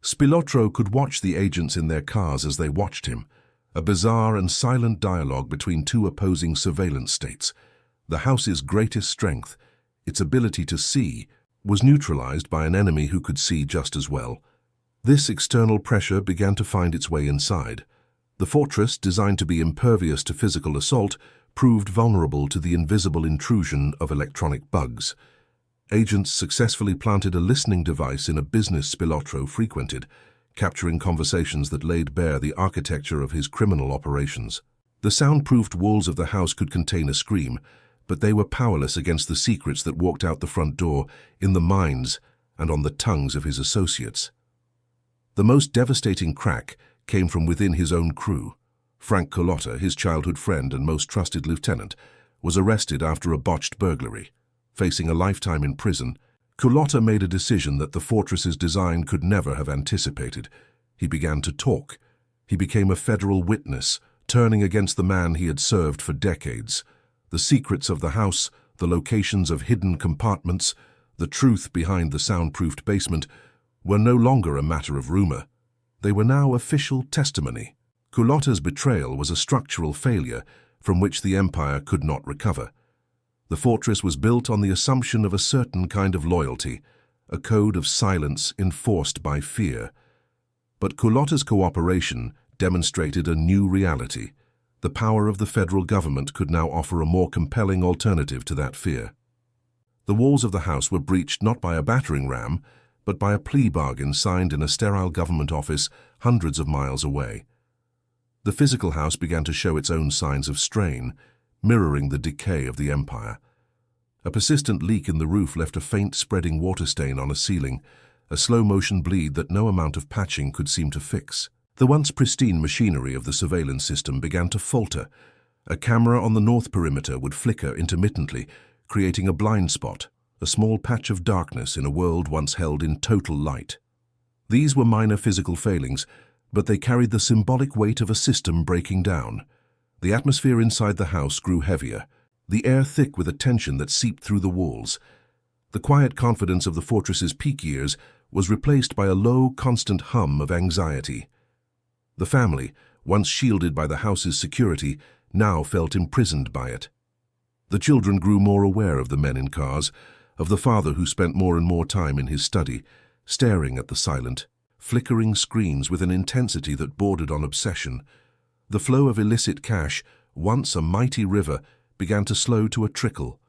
Spilotro could watch the agents in their cars as they watched him, a bizarre and silent dialogue between two opposing surveillance states. The house's greatest strength, its ability to see, was neutralized by an enemy who could see just as well. This external pressure began to find its way inside. The fortress, designed to be impervious to physical assault, proved vulnerable to the invisible intrusion of electronic bugs. Agents successfully planted a listening device in a business Spilotro frequented, capturing conversations that laid bare the architecture of his criminal operations. The soundproofed walls of the house could contain a scream, but they were powerless against the secrets that walked out the front door in the minds and on the tongues of his associates. The most devastating crack came from within his own crew. Frank Carlotta, his childhood friend and most trusted lieutenant, was arrested after a botched burglary. Facing a lifetime in prison, Carlotta made a decision that the fortress's design could never have anticipated. He began to talk. He became a federal witness, turning against the man he had served for decades. The secrets of the house, the locations of hidden compartments, the truth behind the soundproofed basement were no longer a matter of rumor. They were now official testimony. Carlotta's betrayal was a structural failure from which the Empire could not recover. The fortress was built on the assumption of a certain kind of loyalty, a code of silence enforced by fear. But Carlotta's cooperation demonstrated a new reality. The power of the federal government could now offer a more compelling alternative to that fear. The walls of the house were breached not by a battering ram, but by a plea bargain signed in a sterile government office hundreds of miles away. The physical house began to show its own signs of strain, mirroring the decay of the Empire. A persistent leak in the roof left a faint spreading water stain on a ceiling, a slow-motion bleed that no amount of patching could seem to fix. The once pristine machinery of the surveillance system began to falter. A camera on the north perimeter would flicker intermittently, creating a blind spot, a small patch of darkness in a world once held in total light. These were minor physical failings, but they carried the symbolic weight of a system breaking down. The atmosphere inside the house grew heavier, the air thick with a tension that seeped through the walls. The quiet confidence of the fortress's peak years was replaced by a low, constant hum of anxiety. The family, once shielded by the house's security, now felt imprisoned by it. The children grew more aware of the men in cars, of the father who spent more and more time in his study, staring at the silent, flickering screens with an intensity that bordered on obsession. The flow of illicit cash, once a mighty river, began to slow to a trickle.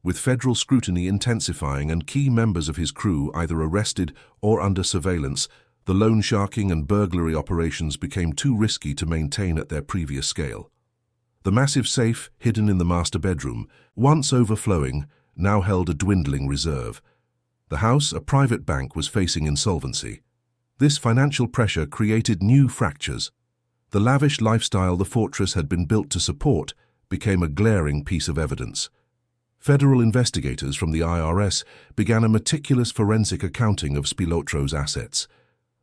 With federal scrutiny intensifying and key members of his crew either arrested or under surveillance, the loan sharking and burglary operations became too risky to maintain at their previous scale. The massive safe, hidden in the master bedroom, once overflowing, now held a dwindling reserve. The house, a private bank, was facing insolvency. This financial pressure created new fractures. The lavish lifestyle the fortress had been built to support became a glaring piece of evidence. Federal investigators from the IRS began a meticulous forensic accounting of Spilotro's assets.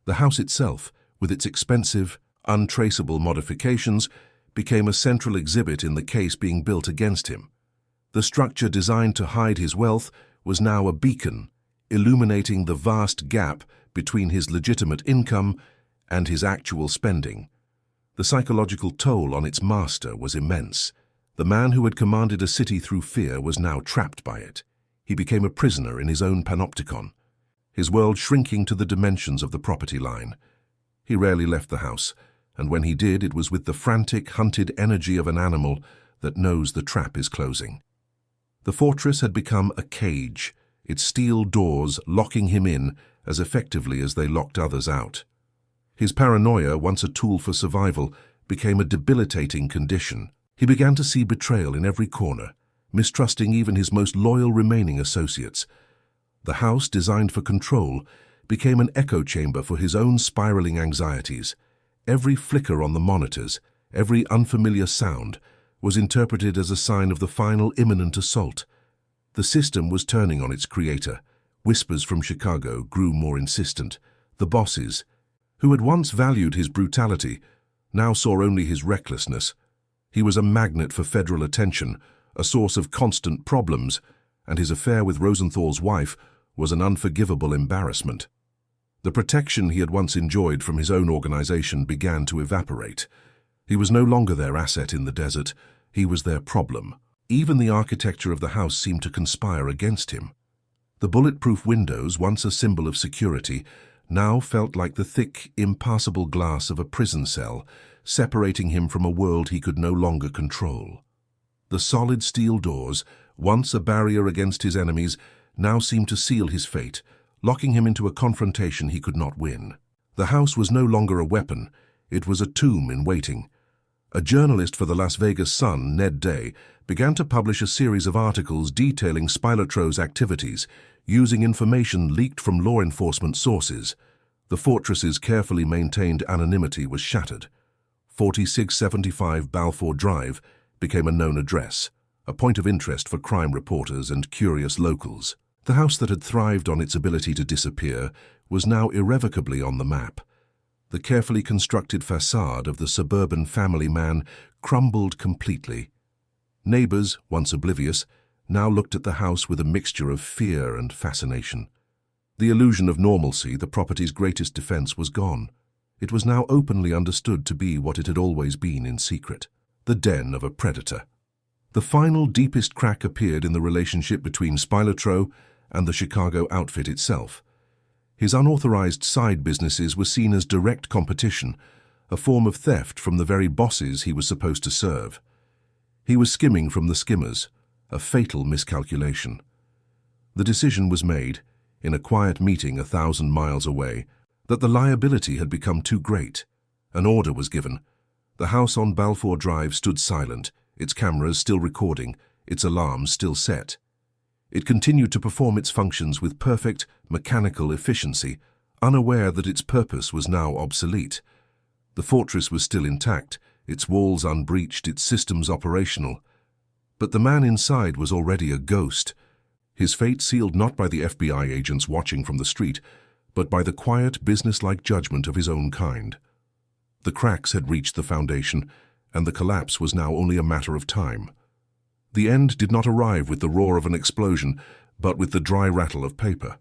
The house itself, with its expensive, untraceable modifications, became a central exhibit in the case being built against him. The structure designed to hide his wealth was now a beacon, illuminating the vast gap between his legitimate income and his actual spending. The psychological toll on its master was immense. The man who had commanded a city through fear was now trapped by it. He became a prisoner in his own panopticon, his world shrinking to the dimensions of the property line. He rarely left the house, and when he did, it was with the frantic, hunted energy of an animal that knows the trap is closing. The fortress had become a cage, its steel doors locking him in as effectively as they locked others out. His paranoia, once a tool for survival, became a debilitating condition. He began to see betrayal in every corner, mistrusting even his most loyal remaining associates. The house, designed for control, became an echo chamber for his own spiraling anxieties. Every flicker on the monitors, every unfamiliar sound, was interpreted as a sign of the final imminent assault. The system was turning on its creator. Whispers from Chicago grew more insistent. The bosses, who had once valued his brutality, now saw only his recklessness. He was a magnet for federal attention, a source of constant problems, and his affair with Rosenthal's wife was an unforgivable embarrassment. The protection he had once enjoyed from his own organization began to evaporate. He was no longer their asset in the desert, he was their problem. Even the architecture of the house seemed to conspire against him. The bulletproof windows, once a symbol of security, now felt like the thick, impassable glass of a prison cell, separating him from a world he could no longer control. The solid steel doors, once a barrier against his enemies, now seemed to seal his fate, locking him into a confrontation he could not win. The house was no longer a weapon, it was a tomb in waiting. A journalist for the Las Vegas Sun, Ned Day, began to publish a series of articles detailing Spilotro's activities, using information leaked from law enforcement sources. The fortress's carefully maintained anonymity was shattered. 4675 Balfour Drive became a known address, a point of interest for crime reporters and curious locals. The house that had thrived on its ability to disappear was now irrevocably on the map. The carefully constructed facade of the suburban family man crumbled completely. Neighbors, once oblivious, now looked at the house with a mixture of fear and fascination. The illusion of normalcy, the property's greatest defense, was gone. It was now openly understood to be what it had always been in secret, the den of a predator. The final deepest crack appeared in the relationship between Spilotro and the Chicago outfit itself. His unauthorized side businesses were seen as direct competition, a form of theft from the very bosses he was supposed to serve. He was skimming from the skimmers, a fatal miscalculation. The decision was made, in a quiet meeting 1,000 miles away, that the liability had become too great. An order was given. The house on Balfour Drive stood silent, its cameras still recording, its alarms still set. It continued to perform its functions with perfect, mechanical efficiency, unaware that its purpose was now obsolete. The fortress was still intact, its walls unbreached, its systems operational. But the man inside was already a ghost, his fate sealed not by the FBI agents watching from the street, but by the quiet, businesslike judgment of his own kind. The cracks had reached the foundation, and the collapse was now only a matter of time. The end did not arrive with the roar of an explosion, but with the dry rattle of paper.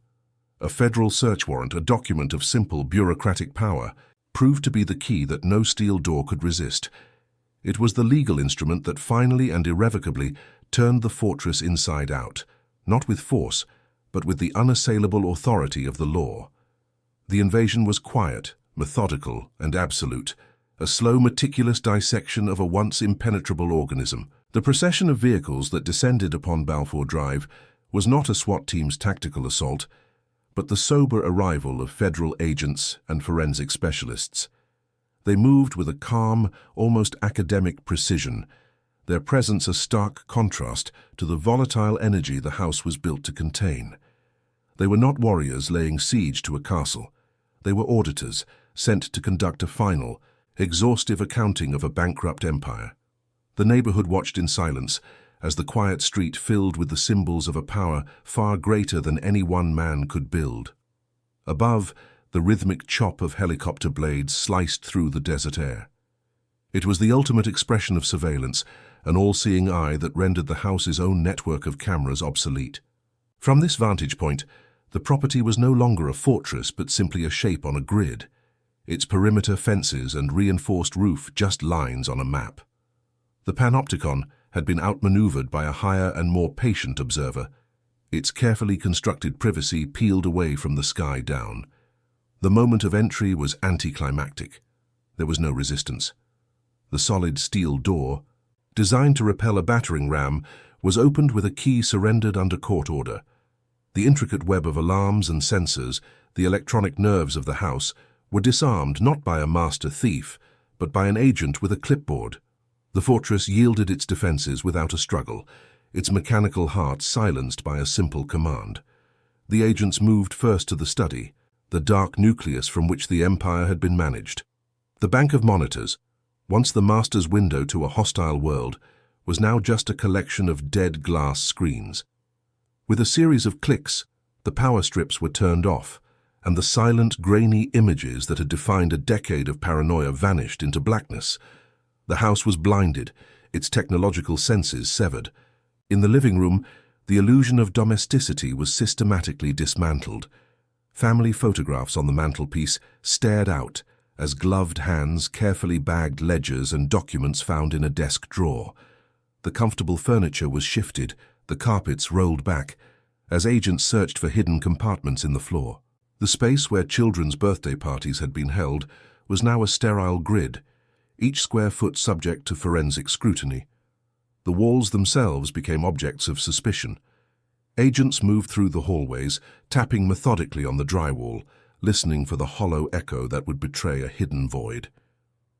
A federal search warrant, a document of simple bureaucratic power, proved to be the key that no steel door could resist. It was the legal instrument that finally and irrevocably turned the fortress inside out, not with force, but with the unassailable authority of the law. The invasion was quiet, methodical, and absolute, a slow, meticulous dissection of a once impenetrable organism. The procession of vehicles that descended upon Balfour Drive was not a SWAT team's tactical assault, but the sober arrival of federal agents and forensic specialists. They moved with a calm, almost academic precision, their presence a stark contrast to the volatile energy the house was built to contain. They were not warriors laying siege to a castle. They were auditors, sent to conduct a final, exhaustive accounting of a bankrupt empire. The neighborhood watched in silence as the quiet street filled with the symbols of a power far greater than any one man could build. Above, the rhythmic chop of helicopter blades sliced through the desert air. It was the ultimate expression of surveillance, an all-seeing eye that rendered the house's own network of cameras obsolete. From this vantage point, the property was no longer a fortress but simply a shape on a grid, its perimeter fences and reinforced roof just lines on a map. The panopticon had been outmaneuvered by a higher and more patient observer, its carefully constructed privacy peeled away from the sky down. The moment of entry was anticlimactic. There was no resistance. The solid steel door, designed to repel a battering ram, was opened with a key surrendered under court order. The intricate web of alarms and sensors, the electronic nerves of the house, were disarmed not by a master thief, but by an agent with a clipboard. The fortress yielded its defenses without a struggle, its mechanical heart silenced by a simple command. The agents moved first to the study, the dark nucleus from which the empire had been managed. The bank of monitors, once the master's window to a hostile world, was now just a collection of dead glass screens. With a series of clicks, the power strips were turned off, and the silent, grainy images that had defined a decade of paranoia vanished into blackness. The house was blinded, its technological senses severed. In the living room, the illusion of domesticity was systematically dismantled. Family photographs on the mantelpiece stared out as gloved hands carefully bagged ledgers and documents found in a desk drawer. The comfortable furniture was shifted, the carpets rolled back, as agents searched for hidden compartments in the floor. The space where children's birthday parties had been held was now a sterile grid, each square foot subject to forensic scrutiny. The walls themselves became objects of suspicion. Agents moved through the hallways, tapping methodically on the drywall, listening for the hollow echo that would betray a hidden void.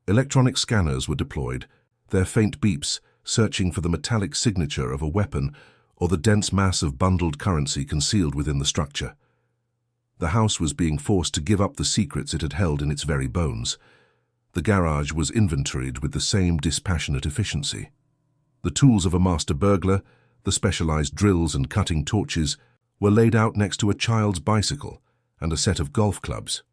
Electronic scanners were deployed, their faint beeps searching for the metallic signature of a weapon or the dense mass of bundled currency concealed within the structure. The house was being forced to give up the secrets it had held in its very bones. The garage was inventoried with the same dispassionate efficiency. The tools of a master burglar, the specialized drills and cutting torches, were laid out next to a child's bicycle and a set of golf clubs.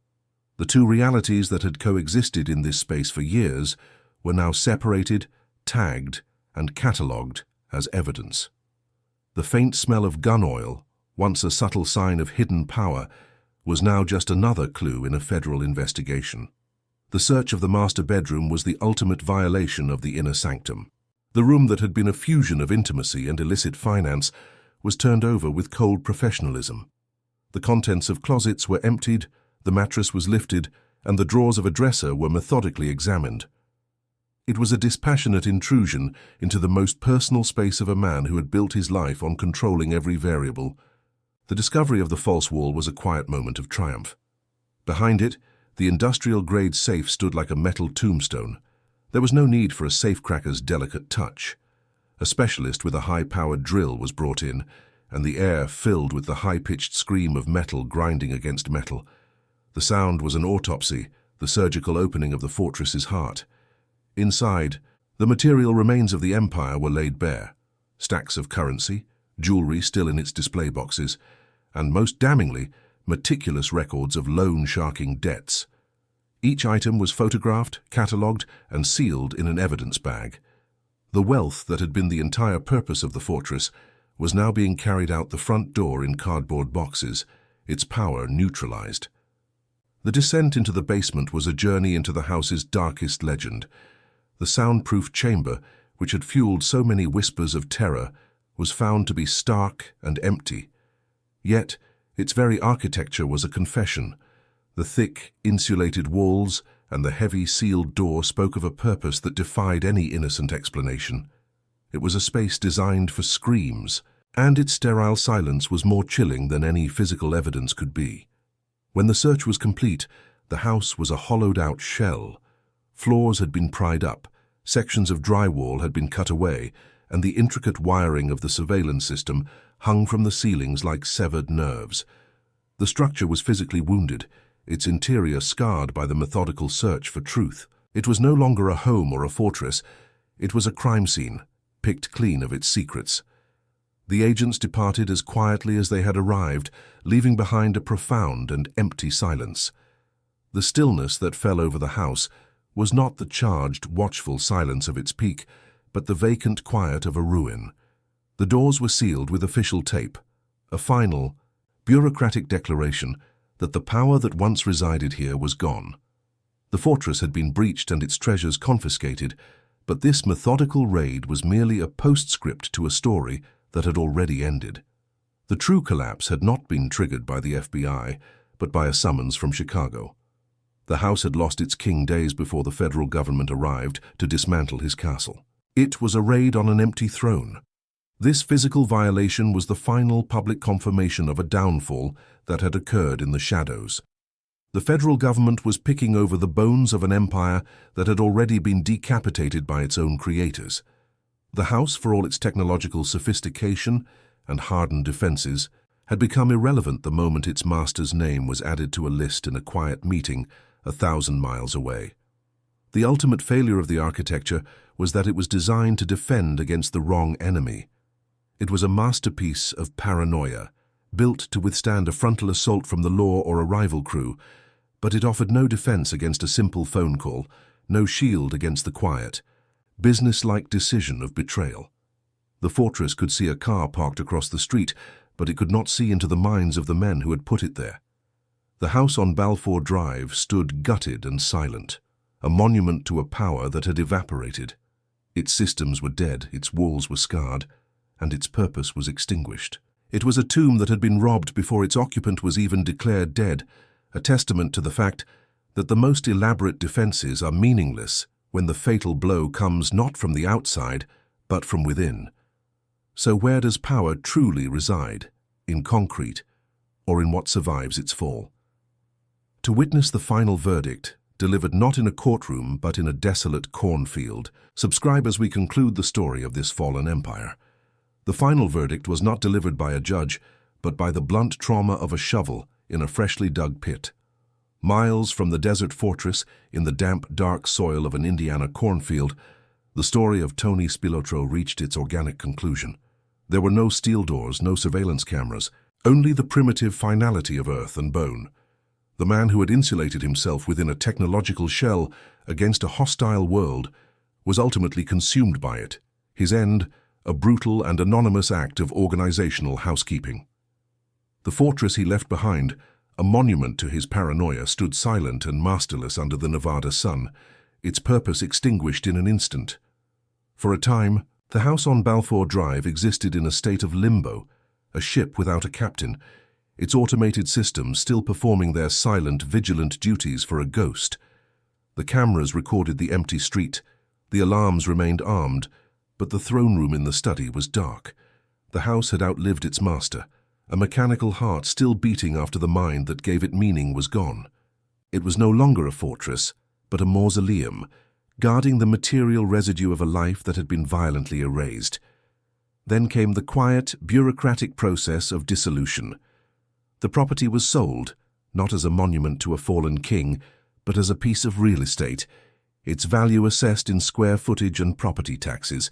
The two realities that had coexisted in this space for years were now separated, tagged, and catalogued as evidence. The faint smell of gun oil, once a subtle sign of hidden power, was now just another clue in a federal investigation. The search of the master bedroom was the ultimate violation of the inner sanctum. The room that had been a fusion of intimacy and illicit finance was turned over with cold professionalism. The contents of closets were emptied, the mattress was lifted, and the drawers of a dresser were methodically examined. It was a dispassionate intrusion into the most personal space of a man who had built his life on controlling every variable. The discovery of the false wall was a quiet moment of triumph. Behind it, the industrial-grade safe stood like a metal tombstone. There was no need for a safecracker's delicate touch. A specialist with a high-powered drill was brought in, and the air filled with the high-pitched scream of metal grinding against metal. The sound was an autopsy, the surgical opening of the fortress's heart. Inside, the material remains of the empire were laid bare. Stacks of currency, jewelry still in its display boxes, and most damningly, meticulous records of loan-sharking debts. Each item was photographed, catalogued, and sealed in an evidence bag. The wealth that had been the entire purpose of the fortress was now being carried out the front door in cardboard boxes, its power neutralized. The descent into the basement was a journey into the house's darkest legend. The soundproof chamber, which had fueled so many whispers of terror, was found to be stark and empty. Yet, its very architecture was a confession. The thick, insulated walls and the heavy sealed door spoke of a purpose that defied any innocent explanation. It was a space designed for screams, and its sterile silence was more chilling than any physical evidence could be. When the search was complete, the house was a hollowed-out shell. Floors had been pried up, sections of drywall had been cut away, and the intricate wiring of the surveillance system hung from the ceilings like severed nerves. The structure was physically wounded, its interior scarred by the methodical search for truth. It was no longer a home or a fortress. It was a crime scene, picked clean of its secrets. The agents departed as quietly as they had arrived, leaving behind a profound and empty silence. The stillness that fell over the house was not the charged, watchful silence of its peak, but the vacant quiet of a ruin. The doors were sealed with official tape, a final, bureaucratic declaration that the power that once resided here was gone. The fortress had been breached and its treasures confiscated, but this methodical raid was merely a postscript to a story that had already ended. The true collapse had not been triggered by the FBI, but by a summons from Chicago. The house had lost its king days before the federal government arrived to dismantle his castle. It was a raid on an empty throne. This physical violation was the final public confirmation of a downfall that had occurred in the shadows. The federal government was picking over the bones of an empire that had already been decapitated by its own creators. The house, for all its technological sophistication and hardened defenses, had become irrelevant the moment its master's name was added to a list in a quiet meeting 1,000 miles away. The ultimate failure of the architecture was that it was designed to defend against the wrong enemy. It was a masterpiece of paranoia, built to withstand a frontal assault from the law or a rival crew, but it offered no defense against a simple phone call, no shield against the quiet, business-like decision of betrayal. The fortress could see a car parked across the street, but it could not see into the minds of the men who had put it there. The house on Balfour Drive stood gutted and silent, a monument to a power that had evaporated. Its systems were dead, its walls were scarred, and its purpose was extinguished. It was a tomb that had been robbed before its occupant was even declared dead, a testament to the fact that the most elaborate defenses are meaningless when the fatal blow comes not from the outside, but from within. So where does power truly reside? In concrete, or in what survives its fall? To witness the final verdict, delivered not in a courtroom but in a desolate cornfield, subscribe as we conclude the story of this fallen empire. The final verdict was not delivered by a judge, but by the blunt trauma of a shovel in a freshly dug pit. Miles from the desert fortress, in the damp, dark soil of an Indiana cornfield, the story of Tony Spilotro reached its organic conclusion. There were no steel doors, no surveillance cameras, only the primitive finality of earth and bone. The man who had insulated himself within a technological shell against a hostile world was ultimately consumed by it, his end a brutal and anonymous act of organizational housekeeping. The fortress he left behind, a monument to his paranoia, stood silent and masterless under the Nevada sun, its purpose extinguished in an instant. For a time, the house on Balfour Drive existed in a state of limbo, a ship without a captain, its automated systems still performing their silent, vigilant duties for a ghost. The cameras recorded the empty street, the alarms remained armed, but the throne room in the study was dark. The house had outlived its master. A mechanical heart still beating after the mind that gave it meaning was gone. It was no longer a fortress, but a mausoleum, guarding the material residue of a life that had been violently erased. Then came the quiet, bureaucratic process of dissolution. The property was sold, not as a monument to a fallen king, but as a piece of real estate, its value assessed in square footage and property taxes.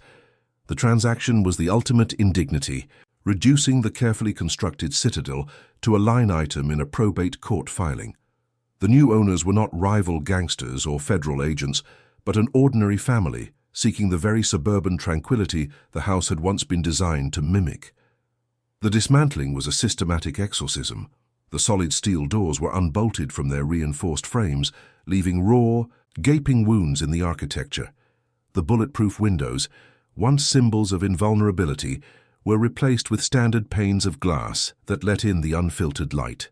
The transaction was the ultimate indignity, reducing the carefully constructed citadel to a line item in a probate court filing. The new owners were not rival gangsters or federal agents, but an ordinary family seeking the very suburban tranquility the house had once been designed to mimic. The dismantling was a systematic exorcism. The solid steel doors were unbolted from their reinforced frames, leaving raw, gaping wounds in the architecture. The bulletproof windows, once symbols of invulnerability, were replaced with standard panes of glass that let in the unfiltered light.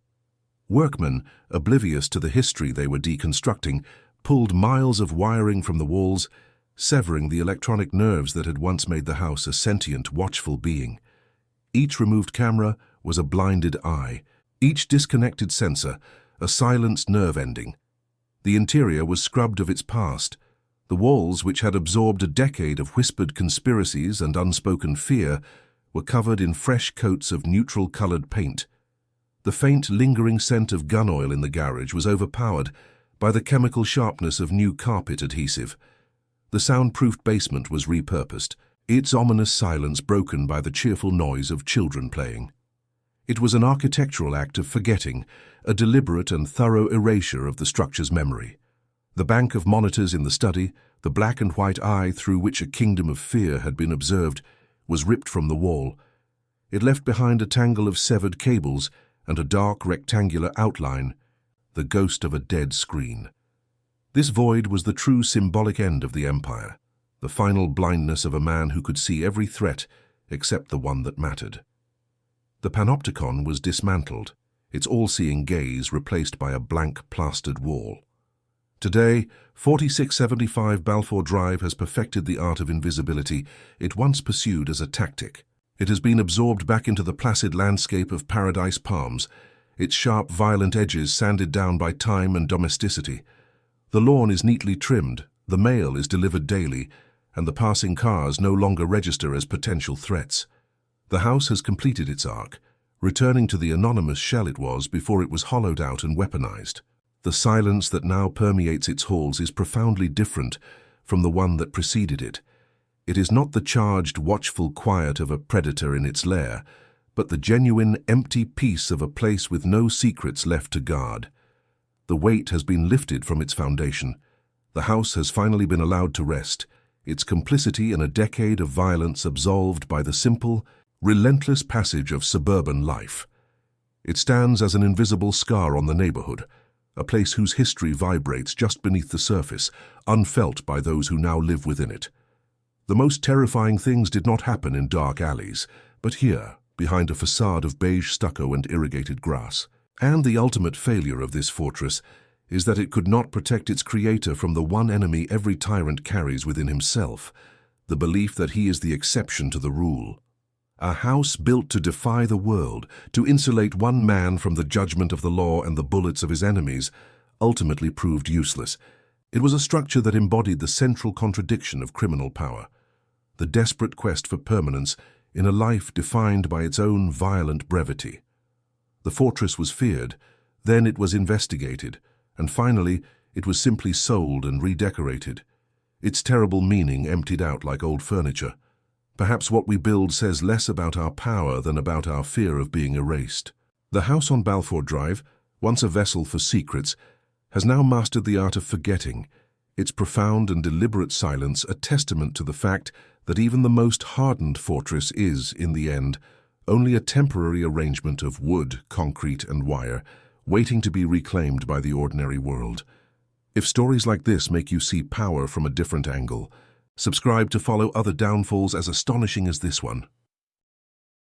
Workmen, oblivious to the history they were deconstructing, pulled miles of wiring from the walls, severing the electronic nerves that had once made the house a sentient, watchful being. Each removed camera was a blinded eye, each disconnected sensor a silenced nerve ending. The interior was scrubbed of its past. The walls, which had absorbed a decade of whispered conspiracies and unspoken fear, were covered in fresh coats of neutral-colored paint. The faint, lingering scent of gun oil in the garage was overpowered by the chemical sharpness of new carpet adhesive. The soundproofed basement was repurposed, its ominous silence broken by the cheerful noise of children playing. It was an architectural act of forgetting, a deliberate and thorough erasure of the structure's memory. The bank of monitors in the study, the black and white eye through which a kingdom of fear had been observed, was ripped from the wall. It left behind a tangle of severed cables and a dark rectangular outline, the ghost of a dead screen. This void was the true symbolic end of the empire, the final blindness of a man who could see every threat except the one that mattered. The panopticon was dismantled, its all-seeing gaze replaced by a blank plastered wall. Today, 4675 Balfour Drive has perfected the art of invisibility it once pursued as a tactic. It has been absorbed back into the placid landscape of Paradise Palms, its sharp, violent edges sanded down by time and domesticity. The lawn is neatly trimmed, the mail is delivered daily, and the passing cars no longer register as potential threats. The house has completed its arc, returning to the anonymous shell it was before it was hollowed out and weaponized. The silence that now permeates its halls is profoundly different from the one that preceded it. It is not the charged, watchful quiet of a predator in its lair, but the genuine, empty peace of a place with no secrets left to guard. The weight has been lifted from its foundation. The house has finally been allowed to rest, its complicity in a decade of violence absolved by the simple, relentless passage of suburban life. It stands as an invisible scar on the neighborhood, a place whose history vibrates just beneath the surface, unfelt by those who now live within it. The most terrifying things did not happen in dark alleys, but here, behind a facade of beige stucco and irrigated grass. And the ultimate failure of this fortress is that it could not protect its creator from the one enemy every tyrant carries within himself, the belief that he is the exception to the rule. A house built to defy the world, to insulate one man from the judgment of the law and the bullets of his enemies, ultimately proved useless. It was a structure that embodied the central contradiction of criminal power, the desperate quest for permanence in a life defined by its own violent brevity. The fortress was feared, then it was investigated, and finally it was simply sold and redecorated, its terrible meaning emptied out like old furniture. Perhaps what we build says less about our power than about our fear of being erased. The house on Balfour Drive, once a vessel for secrets, has now mastered the art of forgetting, its profound and deliberate silence a testament to the fact that even the most hardened fortress is, in the end, only a temporary arrangement of wood, concrete, and wire, waiting to be reclaimed by the ordinary world. If stories like this make you see power from a different angle, subscribe to follow other downfalls as astonishing as this one.